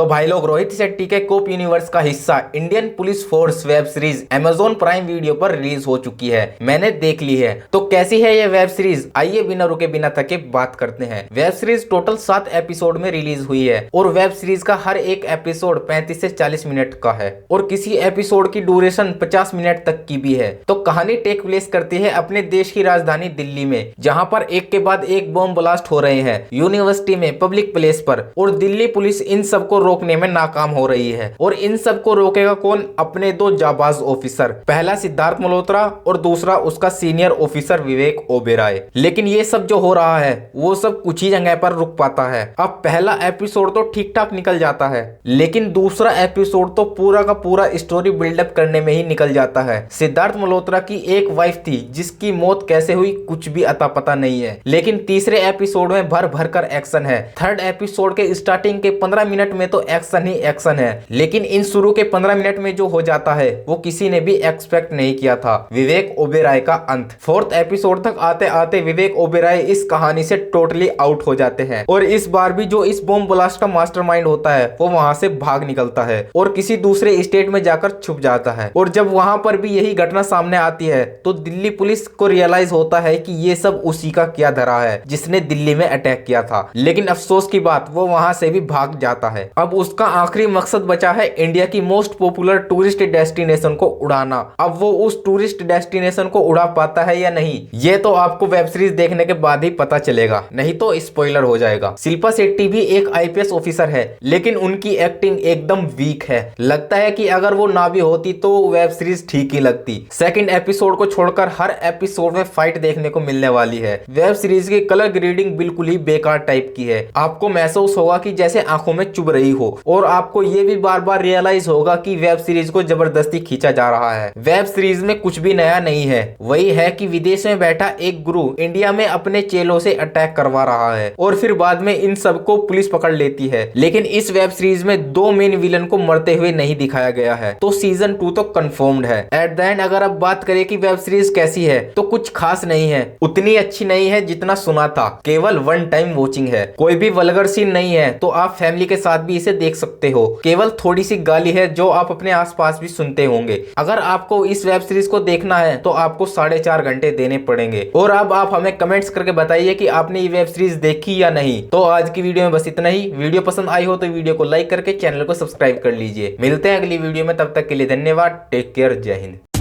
तो भाई लोग, रोहित शेट्टी के कोप यूनिवर्स का हिस्सा Indian police force web series Amazon prime video पर रिलीज हो चुकी है। मैंने देख ली है। तो कैसी है ये वेब सीरीज, आइए बिना रुके बिना थके बात करते हैं। वेब सीरीज टोटल 7 एपिसोड में रिलीज हुई है और वेब सीरीज का हर एक एपिसोड 35 से 40 मिनट का है और किसी एपिसोड की ड्यूरेशन 50 मिनट तक की भी है। तो कहानी टेक प्लेस करती है अपने देश की राजधानी दिल्ली में, जहां पर एक के बाद एक बॉम्ब ब्लास्ट हो रहे हैं यूनिवर्सिटी में, पब्लिक प्लेस पर, और दिल्ली पुलिस इन सबको रोकने में नाकाम हो रही है। और इन सबको रोकेगा कौन? अपने 2 जाबाज ऑफिसर, पहला सिद्धार्थ मल्होत्रा और दूसरा उसका सीनियर ऑफिसर विवेक ओबेरॉय। लेकिन ये सब जो हो रहा है वो सब कुछ ही जगह पर रुक पाता है। अब पहला एपिसोड तो ठीक ठाक निकल जाता है, लेकिन दूसरा एपिसोड तो पूरा का पूरा स्टोरी बिल्डअप करने में ही निकल जाता है। सिद्धार्थ मल्होत्रा की एक वाइफ थी जिसकी मौत कैसे हुई कुछ भी अता पता नहीं है, लेकिन तीसरे एपिसोड में भर भर कर एक्शन है। थर्ड एपिसोड के स्टार्टिंग के 15 मिनट में तो एक्शन ही एक्शन है, लेकिन इन शुरू के 15 मिनट में जो हो जाता है वो किसी ने भी एक्सपेक्ट नहीं किया था। विवेक ओबेरॉय का अंत। 4th एपिसोड तक आते आते विवेक ओबेरॉय इस कहानी से टोटली आउट हो जाते हैं और इस बार भी जो इस बॉम्ब ब्लास्ट का मास्टरमाइंड होता है वो वहां से भाग निकलता है और किसी दूसरे स्टेट में जाकर छुप जाता है। और जब वहां पर भी यही घटना सामने आती है तो दिल्ली पुलिस को रियलाइज होता है कि ये सब उसी का किया धरा है जिसने दिल्ली में अटैक किया था। लेकिन अफसोस की बात, वो वहां से भी भाग जाता है। अब उसका आखिरी मकसद बचा है इंडिया की मोस्ट पॉपुलर टूरिस्ट डेस्टिनेशन को उड़ाना। अब वो उस टूरिस्ट डेस्टिनेशन को उड़ा पाता है या नहीं, ये तो आपको वेब सीरीज देखने के बाद ही पता चलेगा, नहीं तो स्पॉइलर हो जाएगा। शिल्पा शेट्टी भी एक आईपीएस ऑफिसर है, लेकिन उनकी एक्टिंग एकदम वीक है। लगता है कि अगर वो ना भी होती तो वेब सीरीज ठीक ही लगती। सेकंड एपिसोड को छोड़कर हर एपिसोड में फाइट देखने को मिलने वाली है। वेब सीरीज की कलर ग्रेडिंग बिल्कुल ही बेकार टाइप की है। आपको महसूस होगा कि जैसे आंखों में चुभ रही हो, और आपको ये भी बार बार रियलाइज होगा कि वेब सीरीज को जबरदस्ती खींचा जा रहा है। वेब सीरीज में कुछ भी नया नहीं है, वही है कि विदेश में बैठा एक गुरु इंडिया में अपने चेलों से अटैक करवा रहा है और फिर बाद में इन सबको पुलिस पकड़ लेती है। लेकिन इस वेब सीरीज में 2 मेन विलन को मरते हुए नहीं दिखाया गया है, तो सीजन 2 तो कंफर्म्ड है। एट द एंड अगर अब बात करें कि वेब सीरीज कैसी है, तो कुछ खास नहीं है, उतनी अच्छी नहीं है जितना सुना था, केवल 1 टाइम वॉचिंग है। कोई भी वल्गर सीन नहीं है, तो आप फैमिली के साथ भी इसे देख सकते हो। केवल थोड़ी सी गाली है जो आप अपने आसपास भी सुनते होंगे। अगर आपको इस वेब सीरीज को देखना है तो आपको 4.5 घंटे देने पड़ेंगे। और अब आप हमें कमेंट्स करके बताइए कि आपने ये वेब सीरीज देखी या नहीं। तो आज की वीडियो में बस इतना ही। वीडियो पसंद आई हो तो वीडियो को लाइक करके चैनल को सब्सक्राइब कर लीजिए। मिलते हैं अगली वीडियो में, तब तक के लिए धन्यवाद। टेक केयर, जय हिंद।